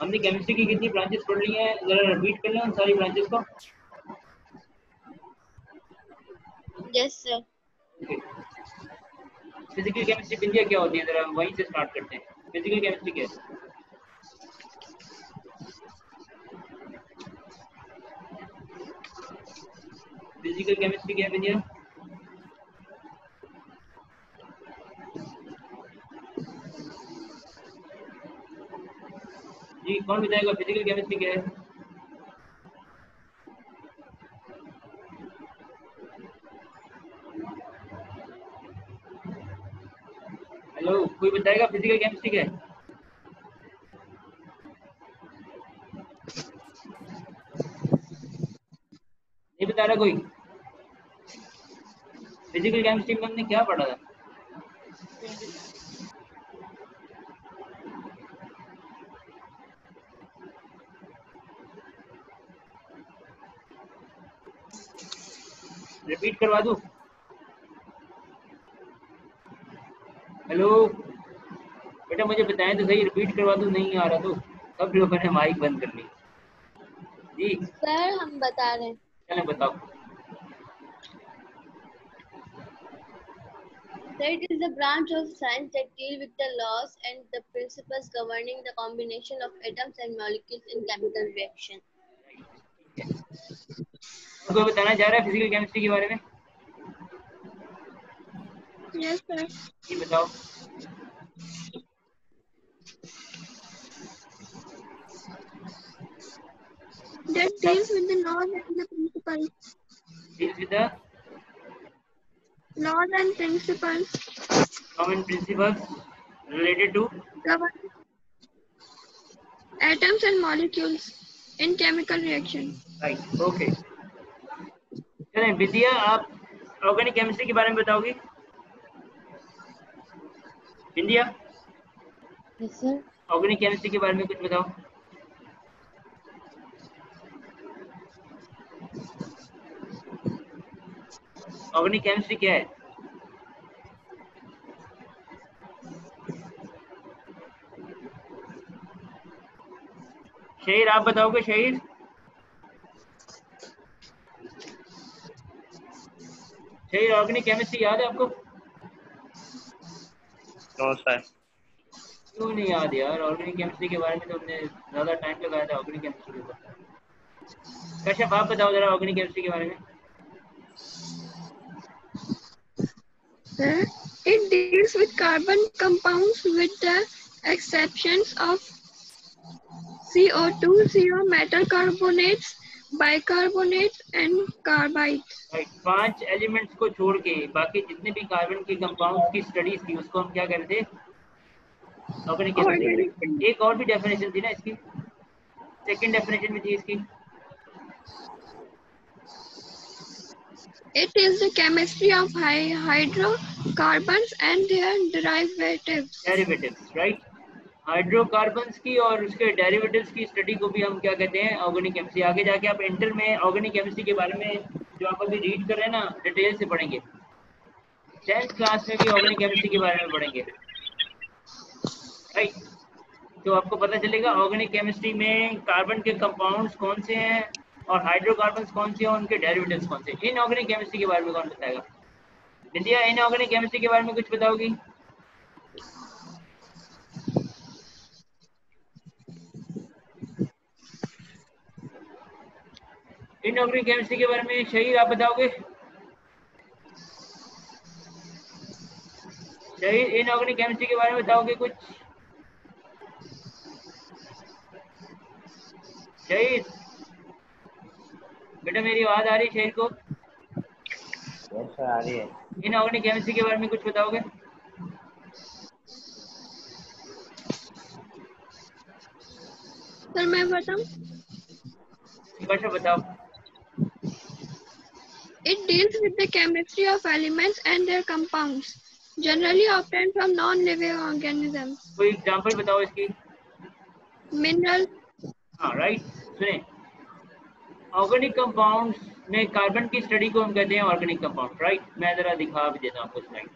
हमने केमिस्ट्री की कितनी ब्रांचेस पढ़ ली हैं, जरा रिपीट कर लें उन सारी ब्रांचेस को। Yes sir. फिजिकल केमिस्ट्री बिंदिया क्या होती है, जरा वहीं से स्टार्ट करते हैं। फिजिकल केमिस्ट्री क्या है? फिजिकल केमिस्ट्री क्या है बिंदिया? जी कौन बताएगा फिजिकल केमिस्ट्री क्या है? हेलो, कोई बताएगा फिजिकल केमिस्ट्री क्या है? नहीं बता रहा कोई? फिजिकल केमिस्ट्री में हमने क्या पढ़ा था? रिपीट करवा दूं? हेलो बेटा, मुझे बताएं तो सही, रिपीट करवा दूं? नहीं आ रहा तो सब लोगों ने माइक बंद कर ली। जी सर हम बता रहे हैं। चलें बताओ। Sir, it is a branch of science that deal with the laws and the principles governing the combination of atoms and molecules in chemical reaction. कोई बताना चाह रहा है फिजिकल केमिस्ट्री के बारे में? Yes, sir. जी बताओ। That deals with the laws and the principles. Deals with the Laws and principles common principles related to governing atoms and molecules in chemical reaction. Right, okay. चलें विद्या, आप organic chemistry के बारे में बताओगी? विद्या Yes, sir. Organic chemistry के बारे में कुछ बताओ। ऑर्गेनिक केमिस्ट्री क्या है? शहीर आप बताओगे? शहीर शहीर ऑर्गेनिक केमिस्ट्री याद है आपको? No sir. क्यों नहीं याद यार? ऑर्गेनिक केमिस्ट्री के बारे में तो हमने ज़्यादा टाइम लगाया था ऑर्गेनिक केमिस्ट्री के ऊपर। कश्यप आप बताओ जरा ऑर्गेनिक केमिस्ट्री के बारे में। Sir, it deals with carbon compounds with the exceptions of CO2, CO, metal carbonates, bicarbonates and carbides. Right, 5 elements को छोड़ के बाकी जितने भी कार्बन के कंपाउंड्स की स्टडीज थी उसको हम क्या कहते थे? Organic chemistry. एक और भी डेफिनेशन थी ना इसकी, सेकंड डेफिनेशन भी थी इसकी। It is the chemistry of hydrocarbons and their derivatives. Derivatives, right. Hydrocarbons की और उसके डेरिवेटिव्स की स्टडी को भी हम क्या कहते हैं? Organic chemistry. आगे जाके आप इंटर में ऑर्गेनिक केमिस्ट्री के बारे में जो आप अभी रीड कर रहे हैं ना, डिटेल से पढ़ेंगे। 10th क्लास में भी ऑर्गेनिक केमिस्ट्री के बारे में पढ़ेंगे, राइट। तो आपको पता चलेगा ऑर्गेनिक केमिस्ट्री में कार्बन के कंपाउंड्स कौन से हैं और हाइड्रोकार्बन्स कौन से हैं और उनके डेरिवेटिव्स कौन से। इनऑर्गेनिक केमिस्ट्री के बारे में कौन बताएगा? विद्या इनऑर्गेनिक केमिस्ट्री के बारे में कुछ बताओगी? इनऑर्गेनिक केमिस्ट्री के बारे में शहीर आप बताओगे? शहीर इनऑर्गेनिक केमिस्ट्री के बारे में बताओगे कुछ? शहीर बेटा मेरी आवाज आ रही है शहीर को? यस सर, आ रही है। इनऑर्गेनिक केमिस्ट्री के बारे में कुछ बताओगे? सर मैं बताऊं? कश्यप बताओ। It deals with the chemistry of elements and their compounds, generally obtained from non-living organisms. कोई एग्जांपल बताओ इसकी। Mineral. हाँ राइट, सुने, ऑर्गेनिक कंपाउंड्स में कार्बन की स्टडी को हम कहते हैं ऑर्गेनिक कंपाउंड, राइट। मैं जरा दिखा भी देता हूँ आपको स्लाइड।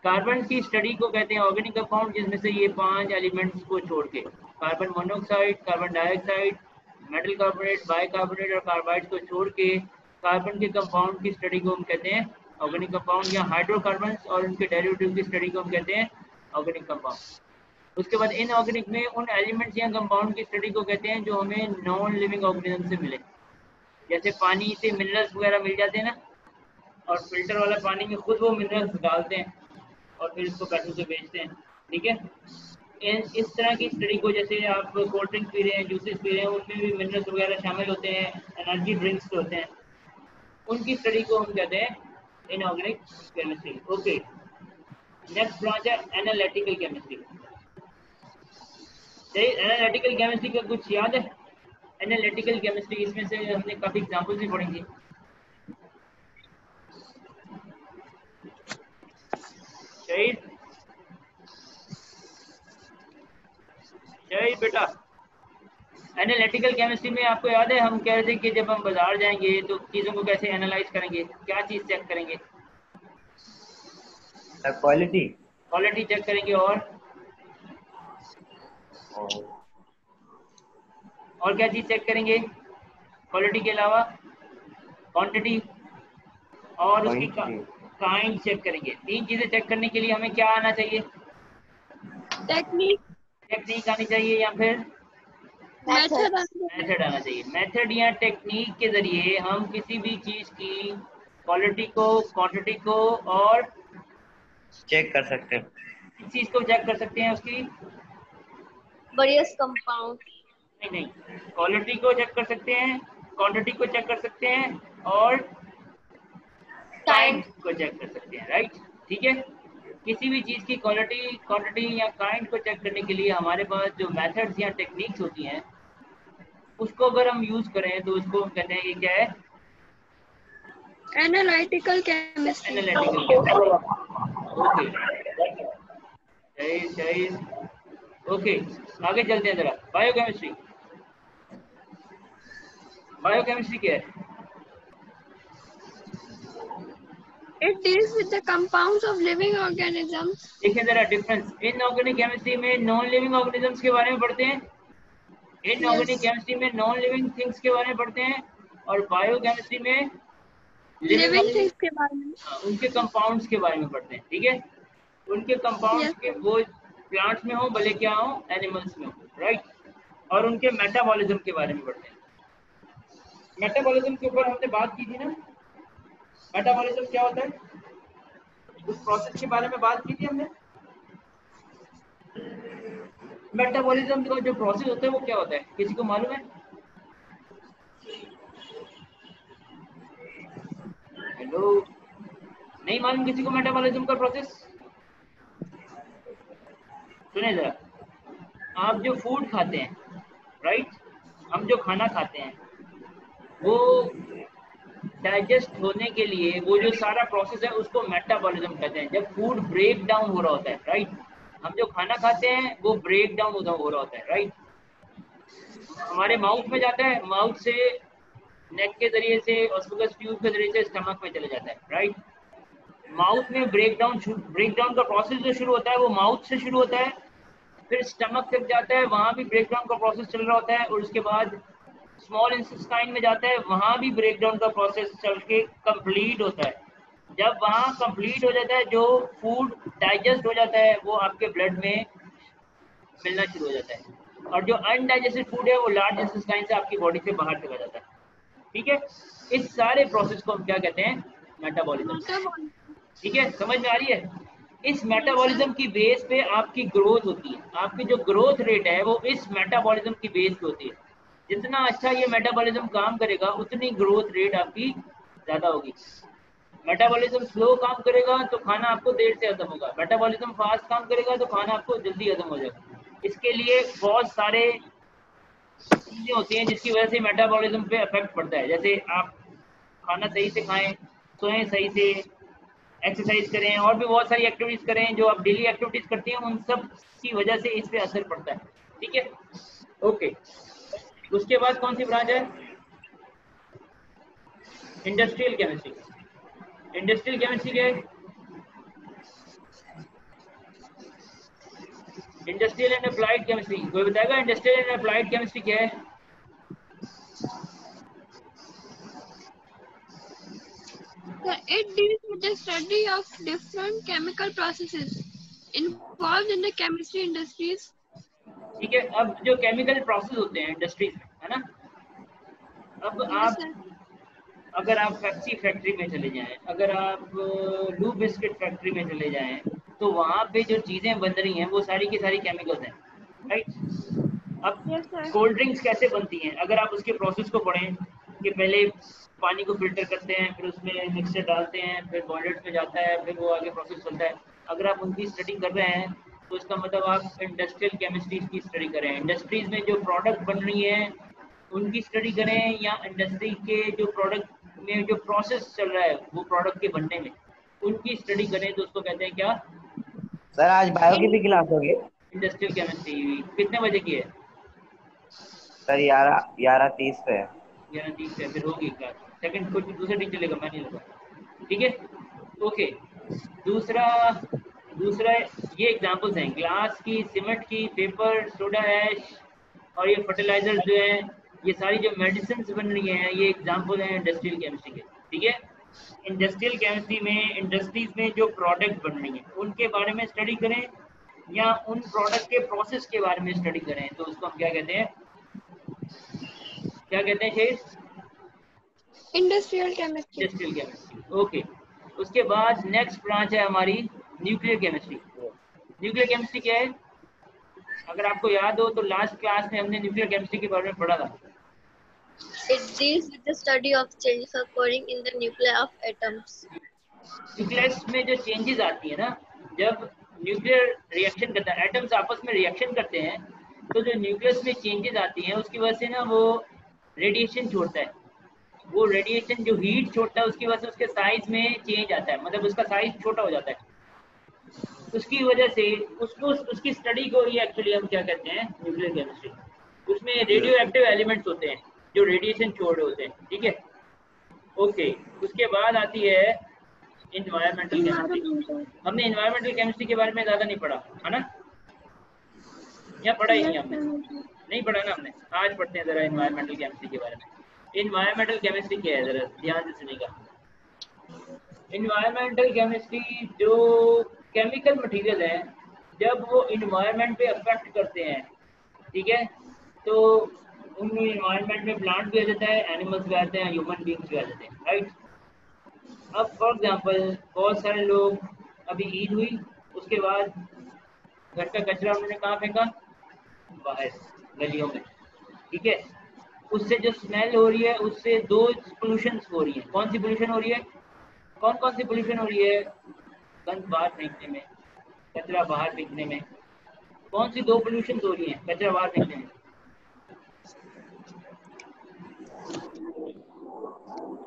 कार्बन की स्टडी को कहते हैं ऑर्गेनिक कंपाउंड, जिसमें से ये 5 एलिमेंट्स को छोड़ के carbon monoxide, carbon dioxide, metal carbonate, bicarbonate और कार्बाइड को छोड़ के कार्बन के कंपाउंड की स्टडी को हम कहते हैं ऑर्गेनिक कंपाउंड, या हाइड्रोकार्बन्स और उनके डेरिवेटिव की स्टडी को हम कहते हैं ऑर्गेनिक कंपाउंड। उसके बाद इनऑर्गेनिक में उन एलिमेंट्स या कंपाउंड की स्टडी को कहते हैं जो हमें नॉन लिविंग ऑर्गेनिज्म से मिले, जैसे पानी से मिनरल्स वगैरह मिल जाते हैं ना, और फिल्टर वाला पानी में खुद वो मिनरल्स डालते हैं और फिर इसको पैसों से बेचते हैं। ठीक है, इस तरह की स्टडी को, जैसे आप कोल्ड ड्रिंक पी रहे हैं, जूसेस पी रहे हैं, उनमें भी मिनरल्स वगैरह शामिल होते हैं, एनर्जी ड्रिंक्स होते हैं, उनकी स्टडी को हम कहते हैं inorganic chemistry. Okay, next branch है एनालिटिकल केमिस्ट्री। एनालिटिकल केमिस्ट्री का कुछ याद है? एनालिटिकल केमिस्ट्री, इसमें से हमने काफी एग्जांपल्स भी पढ़ेंगे। शहीद बेटा, एनालिटिकल केमिस्ट्री में आपको याद है हम कह रहे थे कि जब हम बाजार जाएंगे तो चीज़ों को कैसे एनालाइज करेंगे, क्या चीज़ चेक करेंगे? क्वालिटी चेक करेंगे, और क्या चीज़ चेक करेंगे क्वालिटी के अलावा? क्वांटिटी और उसकी काइंड चेक करेंगे। 3 चीज़ें चेक करने के लिए हमें क्या आना चाहिए? टेक्निक आनी चाहिए, या फिर मेथड आना चाहिए। मेथड या टेक्निक के जरिए हम किसी भी चीज की क्वालिटी को, क्वांटिटी को और चेक कर सकते हैं। किस चीज को चेक कर सकते हैं? उसकी वेरियस कंपाउंड। नहीं, क्वालिटी को चेक कर सकते हैं, क्वांटिटी को चेक कर सकते हैं और काइंड को चेक कर सकते हैं। राइट, ठीक है। किसी भी चीज की क्वालिटी, क्वांटिटी या काइंड को चेक करने के लिए हमारे पास जो मेथड्स या टेक्निक्स होती हैं, उसको अगर हम यूज करें तो उसको हम कहते हैं कि क्या है? Analytical chemistry. ओके, सही। ओके, आगे चलते हैं जरा। बायोकेमिस्ट्री क्या है? It deals with the compounds of living organisms. देखिए जरा डिफरेंस, इनऑर्गेनिक केमिस्ट्री में नॉन लिविंग ऑर्गेनिजम्स के बारे में पढ़ते हैं, इनऑर्गेनिक केमिस्ट्री में नॉन लिविंग थिंग्स के बारे में पढ़ते हैं, और बायोकेमिस्ट्री में लिविंग थिंग्स के बारे में, उनके कंपाउंड्स के बारे में पढ़ते हैं। ठीक है, उनके कंपाउंड्स के, वो प्लांट्स में हो भले क्या हो, एनिमल्स में हो, राइट, और उनके मेटाबॉलिज्म के बारे में पढ़ते हैं। मेटाबॉलिज्म के ऊपर हमने बात की थी ना, मेटाबॉलिज्म क्या होता है, उस प्रोसेस के बारे में बात की थी हमने। मेटाबॉलिज्म का जो प्रोसेस होता है वो क्या होता है, किसी को मालूम है? हेलो, नहीं मालूम किसी को मेटाबॉलिज्म का प्रोसेस? सुने जरा, आप जो फूड खाते हैं, राइट, हम जो खाना खाते हैं, वो डाइजेस्ट होने के लिए वो जो सारा प्रोसेस है उसको मेटाबॉलिज्म कहते हैं। जब फूड ब्रेक डाउन हो रहा होता है, राइट, हम जो खाना खाते हैं वो ब्रेक डाउन हो रहा होता है, राइट, हमारे माउथ में जाता है, माउथ से नेक के जरिए से, ऑस्फेगस ट्यूब के जरिए से स्टमक में चले जाता है, राइट। माउथ में ब्रेकडाउन का प्रोसेस जो शुरू होता है वो माउथ से शुरू होता है, फिर स्टमक तक जाता है, वहाँ भी ब्रेकडाउन का प्रोसेस चल रहा होता है, और उसके बाद स्मॉल इंटेस्टाइन में जाता है, वहाँ भी ब्रेकडाउन का प्रोसेस चल के कंप्लीट होता है। जब वहाँ कंप्लीट हो जाता है, जो फूड डाइजेस्ट हो जाता है वो आपके ब्लड में मिलना शुरू हो जाता है, और जो अनडाइजेस्टेड फूड है वो लार्ज इंटेस्टाइन से आपकी बॉडी से बाहर चला जाता है। ठीक है, इस सारे प्रोसेस को हम क्या कहते हैं? मेटाबॉलिज्म। ठीक है, समझ में आ रही है? इस मेटाबॉलिज्म की बेस पे आपकी ग्रोथ होती है, आपकी जो ग्रोथ रेट है वो इस मेटाबॉलिज्म की बेस पे होती है। जितना अच्छा ये मेटाबॉलिज्म काम करेगा उतनी ग्रोथ रेट आपकी ज्यादा होगी। मेटाबॉलिज्म स्लो काम करेगा तो खाना आपको देर से हजम होगा, मेटाबॉलिज्म फास्ट काम करेगा तो खाना आपको जल्दी हजम हो जाएगा। इसके लिए बहुत सारे चीजें होती हैं जिसकी वजह से मेटाबॉलिज्म पे इफेक्ट पड़ता है। जैसे आप खाना सही से खाएं, सोएं सही से, एक्सरसाइज करें, और भी बहुत सारी एक्टिविटीज करें जो आप डेली एक्टिविटीज करती हैं, उन सब की वजह से इस पे असर पड़ता है। ठीक है, ओके। उसके बाद कौन सी ब्रांच है? Industrial chemistry. इंडस्ट्रियल केमिस्ट्री क्या है? इंडस्ट्रियल एंड अप्लाइड केमिस्ट्री, कोई बताएगा इंडस्ट्रियल एंड अप्लाइड केमिस्ट्री क्या है? It deals with the study of different chemical processes involved in the chemistry industries. ठीक है, अब जो केमिकल प्रोसेस होते हैं इंडस्ट्रीज में, है ना, अब Yes, आप sir. अगर आप पेप्सी फैक्ट्री में चले जाएं, अगर आप लू बिस्किट फैक्ट्री में चले जाएं, तो वहाँ पे जो चीज़ें बन रही हैं वो सारी की सारी केमिकल्स हैं, राइट। अब Yes, sir. कोल्ड ड्रिंक्स कैसे बनती हैं, अगर आप उसके प्रोसेस को पढ़ें कि पहले पानी को फिल्टर करते हैं, फिर उसमें मिक्सर डालते हैं, फिर बॉयलर्स में जाता है, फिर वो आगे प्रोसेस चलता है, अगर आप उनकी स्टडी कर रहे हैं तो इसका मतलब आप इंडस्ट्रियल केमिस्ट्रीज की स्टडी करें। इंडस्ट्रीज में जो प्रोडक्ट बन रही हैं उनकी स्टडी करें, या इंडस्ट्री के जो प्रोडक्ट में जो प्रोसेस चल रहा है वो प्रोडक्ट के बनने में उनकी स्टडी करें, तो उसको कहते हैं क्या? सर आज बायो की भी क्लास होगी? Industrial chemistry. कितने बजे की है? सर 11:30 पे है। 11:30 पे फिर होगी क्लास। सेकंड कुछ दूसरा टीचर लेगा, मैं नहीं लूँगा, ठीक है, ओके। दूसरा दूसरा ये एग्जांपल्स हैं ग्लास की, सीमेंट की, पेपर, सोडा ऐश और ये फर्टिलाइजर जो है, ये सारी जो मेडिसिन बन रही हैं ये एग्जांपल हैं इंडस्ट्रियल केमिस्ट्री के, ठीक है। इंडस्ट्रियल केमिस्ट्री में इंडस्ट्रीज में जो प्रोडक्ट बन रही हैं उनके बारे में स्टडी करें, या उन प्रोडक्ट के प्रोसेस के बारे में स्टडी करें, तो उसको हम क्या कहते हैं? क्या कहते हैं शेर? Industrial chemistry. Industrial chemistry, okay. उसके बाद नेक्स्ट ब्रांच है हमारी न्यूक्लियर केमिस्ट्री। न्यूक्लियर केमिस्ट्री क्या है? अगर आपको याद हो तो लास्ट क्लास में हमने न्यूक्लियर केमिस्ट्री के बारे में पढ़ा था। It deals with the study of changes occurring in the nuclei of atoms. Nucleus में जो चेंजेस आती है ना, जब न्यूक्लियर रिएक्शन करता है, एटम्स आपस में रिएक्शन करते हैं, तो जो न्यूक्लियस में चेंजेस आती हैं उसकी वजह से ना वो रेडिएशन छोड़ता है, वो रेडिएशन जो हीट छोड़ता है उसकी वजह से उसके साइज में चेंज आता है, मतलब उसका साइज छोटा हो जाता है, उसकी वजह से उसको उसकी स्टडी को ही एक्चुअली हम क्या कहते हैं? Nuclear chemistry. उसमें रेडियो एक्टिव एलिमेंट्स होते हैं जो रेडिएशन छोड़ रहे होते हैं, ठीक है, ओके। उसके बाद आती है इन्वायरमेंटल केमिस्ट्री। हमने इन्वायरमेंटल केमिस्ट्री के बारे में ज़्यादा नहीं पढ़ा है ना, या पढ़ा ही नहीं हमने? नहीं पढ़ा ना हमने, आज पढ़ते हैं ज़रा इन्वायरमेंटल केमिस्ट्री के बारे में। इन्वायरमेंटल केमिस्ट्री क्या है, ज़रा ध्यान से सुनिएगा। इन्वायरमेंटल केमिस्ट्री जो केमिकल मटेरियल है जब वो इन्वायरमेंट पे अफेक्ट करते हैं, ठीक है, तो उन इन्वायरमेंट में प्लांट भी आ जाता है, एनिमल्स भी आते हैं, ह्यूमन बींग्स भी आ जाते हैं, राइट। अब फॉर एग्जांपल बहुत सारे लोग, अभी ईद हुई उसके बाद घर का कचरा उन्होंने कहाँ फेंका? बाहर गलियों में, ठीक है, उससे जो स्मेल हो रही है उससे दो पोल्यूशन हो रही है। कौन सी पोल्यूशन हो रही है? कौन कौन सी पोल्यूशन हो रही है? गंद बाहर फेंकने में, कचरा बाहर फेंकने में। कौन सी दो पोल्यूशन हो रही हैं कचरा बाहर फेंकने में?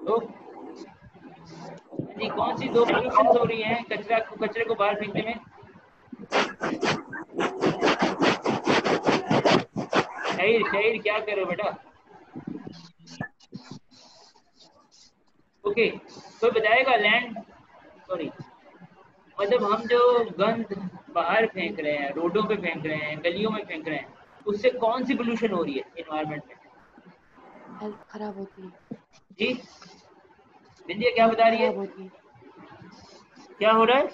तो जी कौन सी दो पोल्यूशन हो रही हैं कचरे को बाहर फेंकने में? शहीर क्या कर रहे हो बेटा? ओके, कोई बताएगा? लैंड सॉरी, मतलब हम जो गंद बाहर फेंक रहे हैं, रोडों पे फेंक रहे हैं, गलियों में फेंक रहे हैं, उससे कौन सी पोल्यूशन हो रही है एनवायरनमेंट में? हेल्थ खराब होती है जी बिंदिया क्या बता रही है? क्या हो रहा है?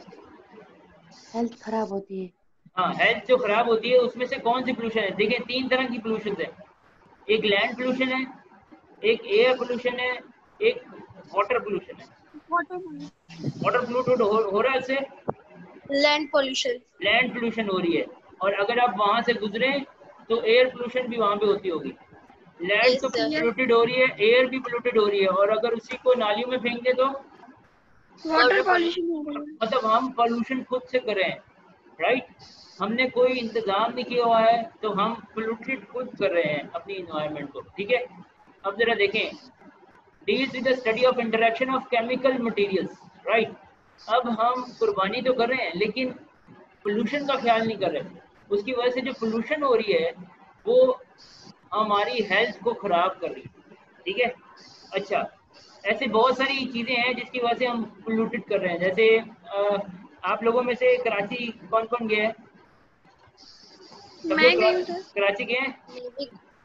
हेल्थ खराब होती है। हाँ, हेल्थ जो खराब होती है उसमें से कौन सी पोल्यूशन है? देखिए 3 तरह की पोल्यूशन है, एक लैंड पोल्यूशन है, एक एयर पोल्यूशन है, एक वाटर पोल्यूशन है। वाटर पोल्यूटेड हो रहा है इससे, लैंड पोल्यूशन हो रही है, और अगर आप वहां से गुजरे तो एयर पोल्यूशन भी वहां पे होती होगी। लैंड तो पोल्यूटेड हो रही है, एयर भी पोल्यूटेड हो रही है, और अगर उसी को नालियों में फेंक दे तो वाटर पॉल्यूशन हो रहा है। मतलब हम पोल्यूशन खुद से कर रहे हैं, राइट। हमने कोई इंतजाम नहीं किया हुआ है तो हम पोल्यूटेड खुद कर रहे हैं अपनी इन्वायरमेंट को, ठीक है। अब जरा देखें, deals with the study of interaction of chemical materials, right. अब हम कुर्बानी तो कर रहे हैं लेकिन पोल्यूशन का ख्याल नहीं कर रहे, उसकी वजह से जो पोल्यूशन हो रही है वो हमारी हेल्थ को खराब कर रही है, ठीक है। अच्छा, ऐसे बहुत सारी चीज़ें हैं जिसकी वजह से हम पोल्यूटेड कर रहे हैं। जैसे आप लोगों में से कराची कौन कौन गया है? सब मैं लोग गई हूँ सर। कराची गए हैं?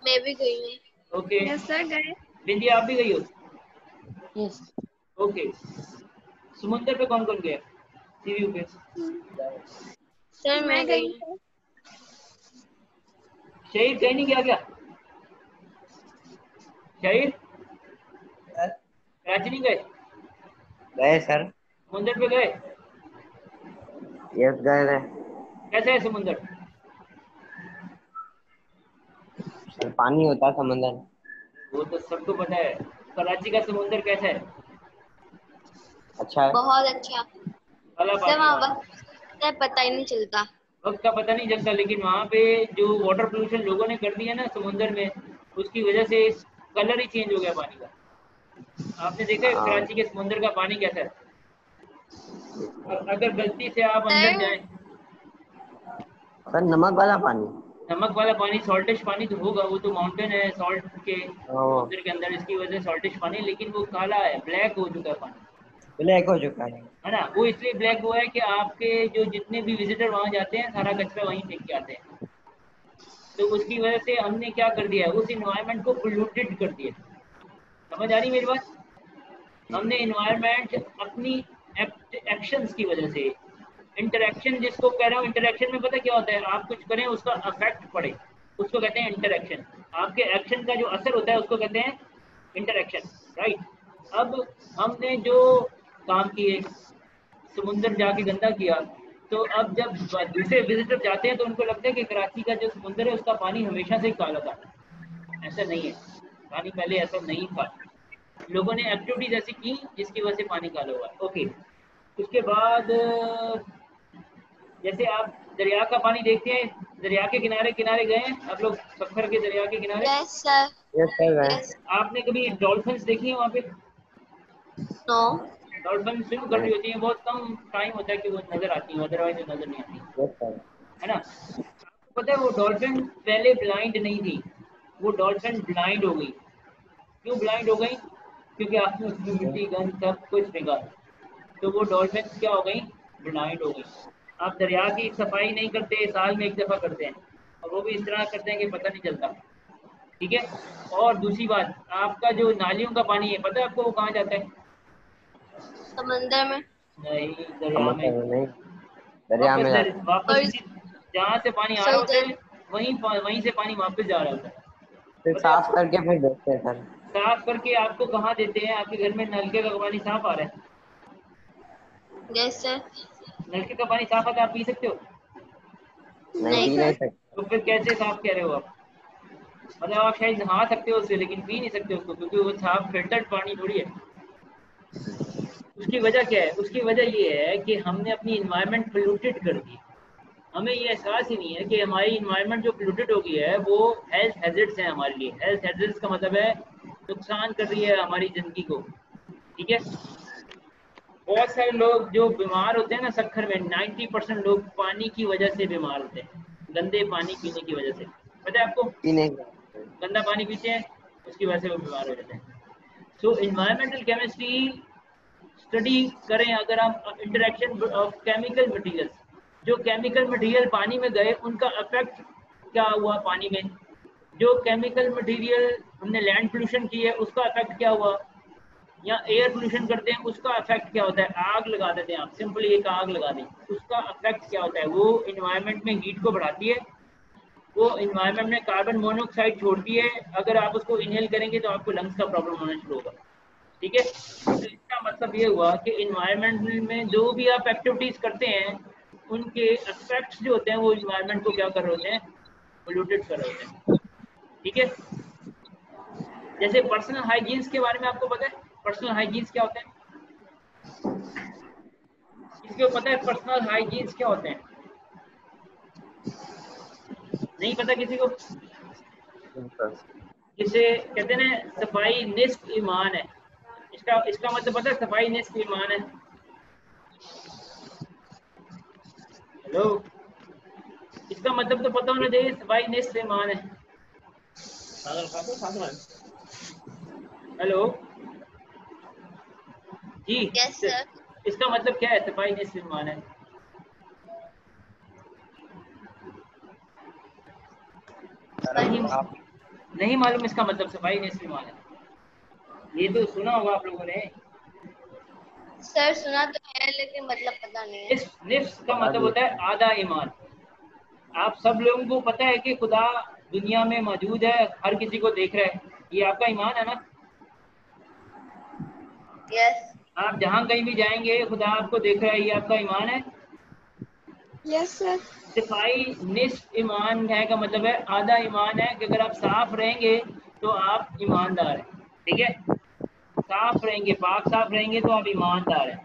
मैं भी गई हूँ। ओके, यस सर गए। बिंदी आप भी गई हो? यस ओके, समुंदर पे कौन कौन गया सी व्यू पे? सर मैं मैं गई गई हूँ। हूँ शहीद कहीं नहीं गया क्या? शहीद सर कराची नहीं गए? गए सर। समुंदर पे गए? यस गए थे कैसा है समुंदर? सर। पानी होता है समंदर में। वो तो सबको पता है। कराची का समुंदर कैसा है? अच्छा है। बहुत अच्छा। काला सर पानी है वहाँ वहाँ। वक्त का पता ही नहीं चलता। वक्त का पता नहीं चलता, लेकिन वहाँ पे जो वाटर पोल्यूशन लोगों ने कर दिया ना समुंदर में, उसकी वजह से कलर ही चेंज हो गया पानी का। आपने देखा है हाँ कराची के समुंदर का पानी कैसा है? और अगर गलती से आप अंदर सर जाएं, सर, नमक वाला पानी। नमक वाला पानी, सॉल्टिश पानी तो होगा, वो तो माउंटेन है सॉल्ट के ओ समुद्र के अंदर, इसकी वजह से सॉल्टिश पानी, लेकिन वो काला है, ब्लैक हो चुका है पानी, ब्लैक हो चुका है ना। वो इसलिए ब्लैक हुआ है कि आपके जो जितने भी विजिटर वहाँ जाते हैं सारा कचरा वहीं फेंक के आते हैं, तो उसकी वजह से हमने क्या कर दिया है, उस इन्वायरमेंट को पोल्यूटेड कर दिया। समझ आ रही मेरी बात? हमने इन्वायरमेंट अपनी एक्शंस की वजह से, इंटरेक्शन जिसको कह रहा हूँ, इंटरेक्शन में पता क्या होता है, आप कुछ करें उसका अफेक्ट पड़े, उसको कहते हैं इंटरेक्शन। आपके एक्शन का जो असर होता है उसको कहते हैं इंटरेक्शन, राइट। अब हमने जो काम किए, समुंदर जाके गंदा किया, तो अब जब दूसरे विजिटर जाते हैं तो उनको लगता है कि कराची का जो समुंदर है उसका पानी हमेशा से काला था। ऐसा नहीं है, पानी पहले ऐसा नहीं था, लोगों ने एक्टिविटीज ऐसी की जिसकी वजह से पानी काला हुआ। ओके, उसके बाद जैसे आप दरिया का पानी देखते हैं, दरिया के किनारे किनारे गए हैं आप लोग, सफर के दरिया के किनारे? Yes sir. है। यस सर गए। यस। आपने कभी डॉल्फिन्स देखी है वहाँ पे? नो। डॉल्फिन स्विम कर रही नहीं। होती हैं, बहुत कम टाइम होता है कि वो नजर आती है, अदरवाइज वो नजर नहीं आती, यस सर। है ना। आपको पता है वो डॉल्फिन पहले ब्लाइंड नहीं थी, वो डॉल्फिन ब्लाइंड हो गई। क्यों ब्लाइंड हो गई? क्योंकि आपने उसमें मिट्टी गंद सब कुछ फेंका, तो वो डॉल्फिन क्या हो गई, ब्लाइंड हो गई। आप दरिया की सफाई नहीं करते, साल में एक दफ़ा करते हैं, और वो भी इस तरह करते हैं कि पता नहीं चलता, ठीक है। और दूसरी बात, आपका जो नालियों का पानी है, पता है आपको वो कहाँ जाता है? समंदर में। नहीं, दरिया में। समंदर में नहीं, दरिया में जाता है। वापस और इसी जहाँ से पानी आ रहा सर होता इधर है, वहीं से पानी वापस जा रहा होता है। फिर पता है साफ आपको? करके फिर देखते हैं सर। साफ करके आपको कहाँ देते हैं? आपके घर में नलके का पानी साफ आ रहा है? Yes sir. नलके का पानी साफ आता है, आप पी सकते हो? नहीं, नहीं पी नहीं सर। सकते। तो फिर कैसे साफ कह रहे हो आप? मतलब आप शायद नहा सकते हो उससे, लेकिन पी नहीं सकते उसको, क्योंकि वो साफ फिल्टर्ड पानी थोड़ी है। उसकी वजह क्या है? उसकी वजह ये है कि हमने अपनी इन्वायरमेंट पोल्यूटेड कर दी। हमें ये एहसास ही नहीं है कि हमारी इन्वायरमेंट जो पोल्यूटेड हो गई है वो हेल्थ हैजर्ड्स हैं हमारे लिए। हेल्थ हैजर्ड्स का मतलब है नुकसान कर रही है हमारी ज़िंदगी को, ठीक है। बहुत सारे लोग जो बीमार होते हैं ना सक्खर में, 90% लोग पानी की वजह से बीमार होते हैं, गंदे पानी पीने की वजह से। पता है आपको? पी नहीं सकते। गंदा पानी पीते हैं, उसकी वजह से वो बीमार हो जाते हैं। सो इन्वायरमेंटल केमिस्ट्री स्टडी करें अगर हम, इंटरेक्शन ऑफ केमिकल मटेरियल्स, जो केमिकल मटेरियल पानी में गए उनका इफेक्ट क्या हुआ पानी में, जो केमिकल मटेरियल हमने लैंड पोल्यूशन की है उसका इफेक्ट क्या हुआ, या एयर पोल्यूशन करते हैं उसका इफेक्ट क्या होता है। आग लगा देते हैं आप, सिंपली एक आग लगा दें, उसका इफेक्ट क्या होता है, वो इन्वायरमेंट में हीट को बढ़ाती है, वो इन्वायरमेंट में कार्बन मोनोऑक्साइड छोड़ती है, अगर आप उसको इनहेल करेंगे तो आपको लंग्स का प्रॉब्लम होना शुरू होगा, ठीक है। तो इसका मतलब ये हुआ कि इन्वायरमेंट में जो भी आप एक्टिविटीज करते हैं उनके एस्पेक्ट्स जो होते हैं वो इन्वायरमेंट को क्या कर रहे होते हैं, पोल्यूटेड कर रहे होते हैं, ठीक है। जैसे पर्सनल हाइजीन्स के बारे में आपको पता है? पर्सनल हाइजीन्स क्या होते हैं? किसको पता है पर्सनल हाइजीन्स क्या होते हैं? नहीं पता किसी को? जिसे कहते हैं ना सफाई निस्फ ईमान है, इसका इसका मतलब पता है, सफाई निस्फ ईमान है। हेलो, इसका मतलब तो पता होना चाहिए, सफाई निस्फ ईमान है। हेलो जी, यस सर। इसका मतलब क्या है, सफाई निस्फ ईमान है? नहीं मालूम इसका मतलब सफाई निस्फ ईमान है, ये तो सुना होगा आप लोगों ने। सर सुना तो है लेकिन मतलब पता नहीं है। निस्फ का मतलब होता है आधा ईमान। आप सब लोगों को पता है कि खुदा दुनिया में मौजूद है, हर किसी को देख रहा है, ये आपका ईमान है ना। यस। आप जहाँ कहीं भी जाएंगे खुदा आपको देख रहा है, ये आपका ईमान है। Yes sir. सफाई निस्फ ईमान है का मतलब है आधा ईमान है, कि अगर आप साफ रहेंगे तो आप ईमानदार हैं। ठीक है, साफ रहेंगे, पाक साफ रहेंगे तो आप ईमानदार हैं।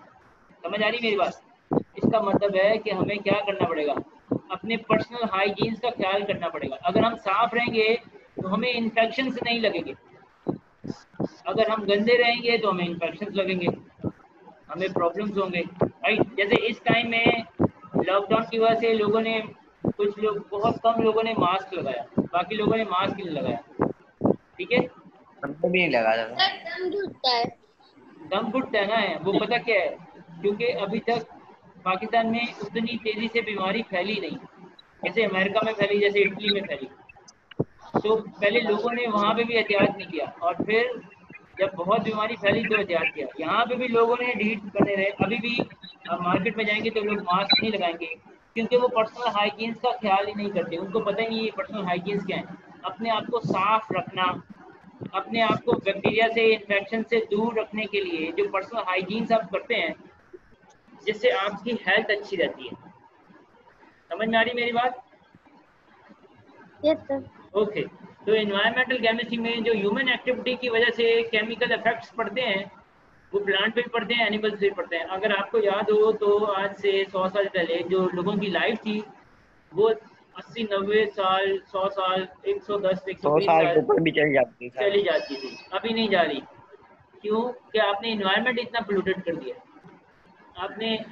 समझ आ रही मेरी बात? इसका मतलब है कि हमें क्या करना पड़ेगा, अपने पर्सनल हाइजीन का ख्याल करना पड़ेगा। अगर हम साफ रहेंगे तो हमें इन्फेक्शन नहीं लगेंगे, अगर हम गंदे रहेंगे तो हमें इन्फेक्शन लगेंगे, हमें प्रॉब्लम्स होंगे। राइट, जैसे इस टाइम में लॉकडाउन की वजह से लोगों ने, कुछ लोग, बहुत कम लोगों ने मास्क लगाया, बाकी लोगों ने मास्क नहीं लगाया। ठीक है, हमको भी नहीं लगा था। सर दम घुटता है। दम घुटता है ना, वो पता क्या है, क्योंकि अभी तक पाकिस्तान में उतनी तेजी से बीमारी फैली नहीं, जैसे अमेरिका में फैली, जैसे इटली में फैली। तो पहले लोगों ने वहाँ पे भी एहतियात नहीं किया, और फिर जब बहुत बीमारी फैली तो एहतियात किया। यहाँ पे भी लोगों ने ढीठ बने रहे। अभी भी मार्केट में जाएंगे तो लोग मास्क नहीं लगाएंगे, क्योंकि वो पर्सनल हाइजीन का ख्याल ही नहीं करते, उनको पता ही नहीं ये पर्सनल हाइजीन क्या है। अपने आप को साफ रखना, अपने आप को बैक्टीरिया से, इन्फेक्शन से दूर रखने के लिए जो पर्सनल हाइजीन आप करते हैं, जिससे आपकी हेल्थ अच्छी रहती है। समझ में आ रही मेरी बात? Yes sir. ओके, तो एनवायरमेंटल केमिस्ट्री में जो ह्यूमन एक्टिविटी की वजह से केमिकल इफेक्ट्स पड़ते हैं, वो प्लांट पे भी पड़ते हैं, एनिमल्स पे भी पड़ते हैं। अगर आपको याद हो तो आज से 100 साल पहले जो लोगों की लाइफ थी वो 80-90 साल, 100 साल, 110, 100 120 साल साल के ऊपर भी चल जाती है। चली जाती थी, अभी नहीं जा रही। क्यों? कि आपने इन्वायरमेंट इतना पोल्यूटेड कर दिया।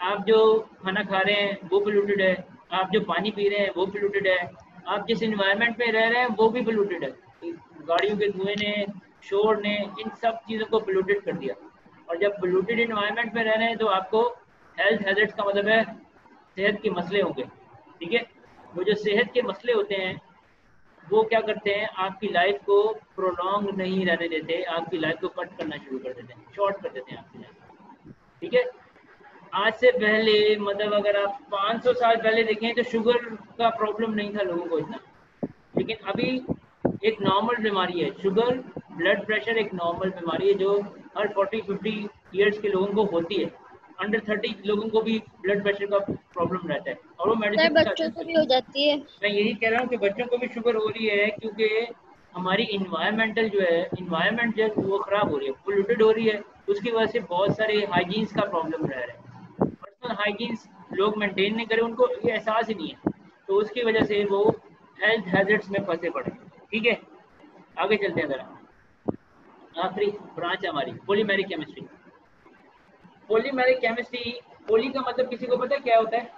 आप जो खाना खा रहे हैं वो पोल्यूटेड है, आप जो पानी पी रहे हैं वो पोल्यूटेड है, आप जिस इन्वायरमेंट में रह रहे हैं वो भी पोल्यूटेड है। गाड़ियों के धुएं ने, शोर ने, इन सब चीज़ों को पोल्यूटेड कर दिया। और जब पोल्यूटेड इन्वायरमेंट में रह रहे हैं तो आपको हेल्थ हैजर्ड्स का मतलब है सेहत के मसले होंगे। ठीक है, वो जो सेहत के मसले होते हैं वो क्या करते हैं, आपकी लाइफ को प्रोलॉन्ग नहीं रहने देते, आपकी लाइफ को कट करना शुरू कर देते हैं, शॉर्ट कर देते हैं आपकी लाइफ। ठीक है, आज से पहले, मतलब अगर आप 500 साल पहले देखें तो शुगर का प्रॉब्लम नहीं था लोगों को इतना, लेकिन अभी एक नॉर्मल बीमारी है शुगर। ब्लड प्रेशर एक नॉर्मल बीमारी है जो हर 40-50 ईयर्स के लोगों को होती है। अंडर 30 लोगों को भी ब्लड प्रेशर का प्रॉब्लम रहता है, और वो सर मेडिसिन बच्चों को भी हो जाती है। मैं यही कह रहा हूँ कि बच्चों को भी शुगर हो रही है, क्योंकि हमारी इन्वायरमेंटल जो है, इन्वायरमेंट जो है वो ख़राब हो रही है, पोल्यूटेड हो रही है। उसकी वजह से बहुत सारे हाइजीन्स का प्रॉब्लम रह रहा है। पर्सनल हाइजीन्स लोग मेंटेन नहीं करें, उनको ये एहसास ही नहीं है, तो उसकी वजह से वो हेल्थ हैजर्ड्स में फंसे पड़े। ठीक है, आगे चलते हैं ज़रा। आखिरी ब्रांच है हमारी polymeric chemistry. Polymeric chemistry, poly का मतलब किसी को पता है क्या होता है?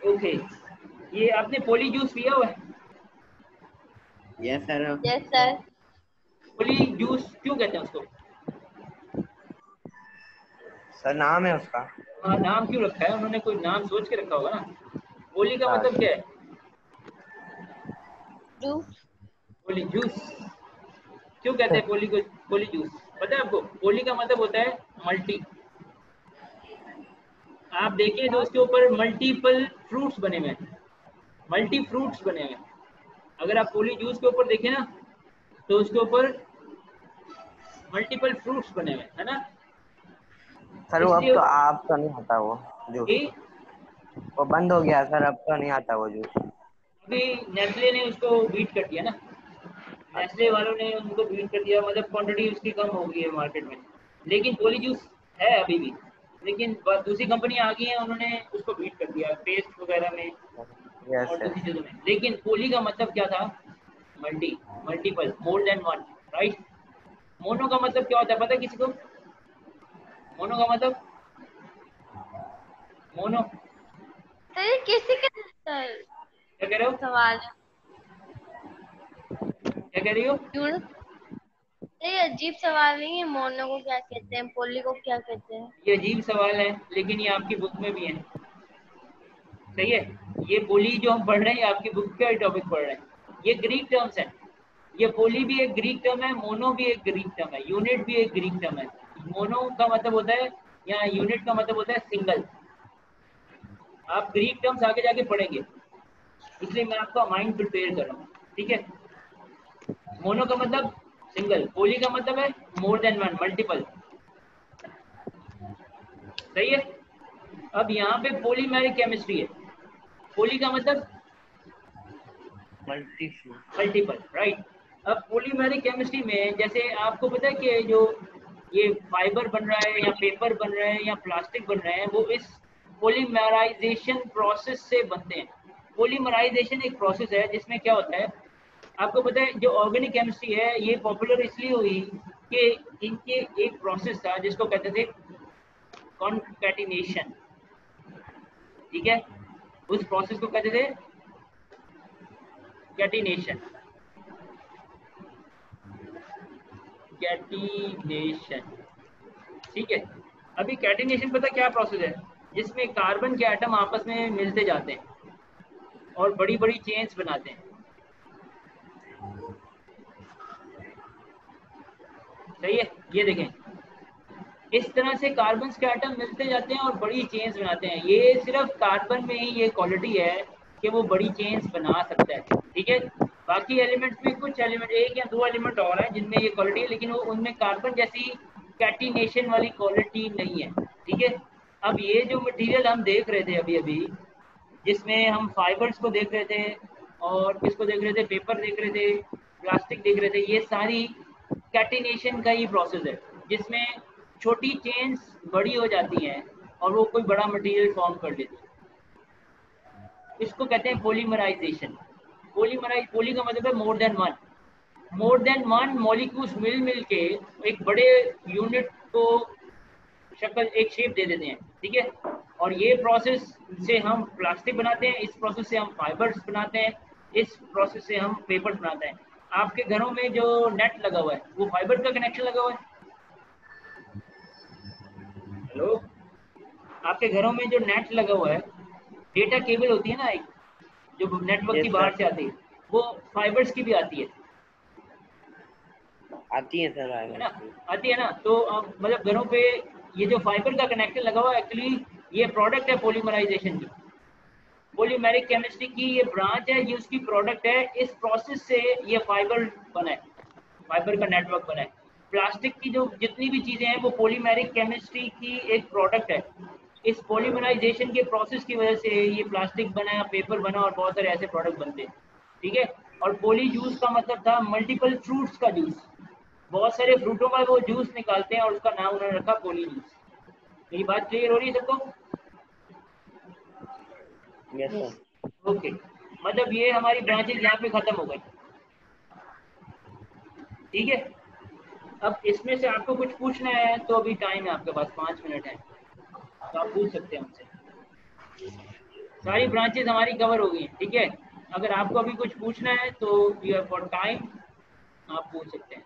ओके, ये आपने पोली जूस पिया हुआ है? Yes sir. Yes sir. Poly juice क्यों कहते हैं उसको? सर नाम है उसका। हाँ, नाम क्यों रखा है उन्होंने? कोई नाम सोच के रखा होगा ना। पोली का मतलब क्या है? जूस। पोली जूस क्यों कहते हैं पोली को? पोली जूस पता है आपको? पोली का मतलब होता है मल्टी। आप देखिए तो उसके ऊपर मल्टीपल फ्रूट्स बने हुए हैं, मल्टी फ्रूट्स बने हुए हैं। अगर आप पोली जूस के ऊपर देखें ना तो उसके ऊपर मल्टीपल फ्रूट्स बने हुए हैं, है ना? सर वो अब इसलिए तो आप तो नहीं आता वो जूस, कि वो बंद हो गया सर, अब तो नहीं आता वो जूस। अभी नेस्ले ने उसको बीट कर दिया ना, नेस्ले वालों ने उनको बीट कर दिया, मतलब क्वांटिटी उसकी कम हो गई है मार्केट में। लेकिन पोली जूस है अभी भी, लेकिन दूसरी कंपनी आ गई है, उन्होंने उसको बीट कर दिया टेस्ट वगैरह में यस और सर। दूसरी चीज़ों में। लेकिन पोली का मतलब क्या था? Multi, multiple, more than one, right. Mono का मतलब क्या होता है पता है किसी को? मोनो का मतलब, मोनो सर किसी के सर क्या कह रहे हो? सवाल क्या कह रही हो? क्यों? ये अजीब सवाल नहीं है, मोनो को क्या कहते हैं, पोली को क्या कहते हैं? ये अजीब सवाल है, लेकिन ये आपकी बुक में भी है, सही है। ये पोली जो हम पढ़ रहे हैं आपकी बुक का टॉपिक पढ़ रहे हैं, ये ग्रीक टर्म्स है। ये पोली भी एक ग्रीक टर्म है, मोनो भी एक ग्रीक टर्म है, यूनिट भी एक ग्रीक टर्म है। मोनो का मतलब होता है या यूनिट का मतलब होता है सिंगल। आप ग्रीक टर्म्स आगे जाके पढ़ेंगे, इसलिए मैं आपका माइंड प्रिपेयर कर रहा हूँ, ठीक है। मोनो का मतलब सिंगल, पोली का मतलब है मोर देन वन, मल्टीपल, सही है। अब यहाँ पे पॉलीमेरिक केमिस्ट्री है, पोली का मतलब मल्टीपल, राइट। अब पॉलीमेरिक केमिस्ट्री में जैसे आपको पता है कि जो ये फाइबर बन रहा है या पेपर बन रहा है या प्लास्टिक बन रहे हैं, वो इस पॉलीमराइजेशन प्रोसेस से बनते हैं। पॉलीमराइजेशन एक प्रोसेस है जिसमें क्या होता है, आपको पता है जो ऑर्गेनिक केमिस्ट्री है ये पॉपुलर इसलिए हुई कि इनके एक प्रोसेस था जिसको कहते थे कॉन्कैटिनेशन, ठीक है। उस प्रोसेस को कहते थे कैटिनेशन, ठीक है। अभी कैटिनेशन पता क्या प्रोसेस है, जिसमें कार्बन के एटम आपस में मिलते जाते हैं और बड़ी बड़ी चेन्स बनाते हैं, सही है। ये देखें, इस तरह से कार्बन के एटम मिलते जाते हैं और बड़ी चेन्स बनाते हैं। ये सिर्फ कार्बन में ही ये क्वालिटी है कि वो बड़ी चेन्स बना सकता है, ठीक है। बाकी एलिमेंट्स में कुछ एलिमेंट, एक या दो एलिमेंट और हैं जिनमें ये क्वालिटी है, लेकिन वो उनमें कार्बन जैसी कैटिनेशन वाली क्वालिटी नहीं है, ठीक है। अब ये जो मटेरियल हम देख रहे थे अभी अभी, जिसमें हम फाइबर्स को देख रहे थे और किसको देख रहे थे, पेपर देख रहे थे, प्लास्टिक देख रहे थे, ये सारी कैटिनेशन का ही प्रोसेस है, जिसमें छोटी चेन्स बड़ी हो जाती हैं और वो कोई बड़ा मटेरियल फॉर्म कर लेती है। इसको कहते हैं पॉलीमराइजेशन। पोली का मतलब है मोर देन वन मॉलिक्यूल्स मिल के एक बड़े यूनिट को शक्ल, एक शेप दे देते हैं, ठीक है। और ये प्रोसेस से हम प्लास्टिक बनाते हैं, इस प्रोसेस से हम फाइबर्स बनाते हैं, इस प्रोसेस से हम पेपर बनाते हैं। आपके घरों में जो नेट लगा हुआ है वो फाइबर का कनेक्शन लगा हुआ है। हेलो, आपके घरों में जो नेट लगा हुआ है, डेटा केबल होती है ना एक, जो नेटवर्क की बाहर से आती है, वो फाइबर्स की भी आती है सर, है ना, आती है ना। तो मतलब घरों पे ये जो फाइबर का कनेक्शन लगा हुआ है, एक्चुअली ये प्रोडक्ट है पॉलीमराइजेशन की, पॉलीमेरिक केमिस्ट्री की ये ब्रांच है, ये उसकी प्रोडक्ट है। इस प्रोसेस से ये फाइबर बना है, फाइबर का नेटवर्क बना है। प्लास्टिक की जो जितनी भी चीज़ें हैं वो पॉलीमेरिक केमिस्ट्री की एक प्रोडक्ट है। इस पॉलीमराइजेशन के प्रोसेस की वजह से ये प्लास्टिक बना, पेपर बना और बहुत सारे ऐसे प्रोडक्ट बनते हैं, ठीक है। और पॉली जूस का मतलब था मल्टीपल फ्रूट्स का जूस, बहुत सारे फ्रूटों का वो जूस निकालते हैं और उसका नाम उन्होंने रखा पॉली जूस। ये बात क्लियर हो रही है सबको? Yes sir. ओके, मतलब ये हमारी ब्रांचेज यहाँ पे खत्म हो गई, ठीक है। अब इसमें से आपको कुछ पूछना है तो अभी टाइम है आपके पास, 5 मिनट है, तो आप पूछ सकते हैं हमसे। सारी ब्रांचेज हमारी कवर हो गई हैं, ठीक है। अगर आपको अभी कुछ पूछना है तो यू हैव गॉट टाइम, आप पूछ सकते हैं।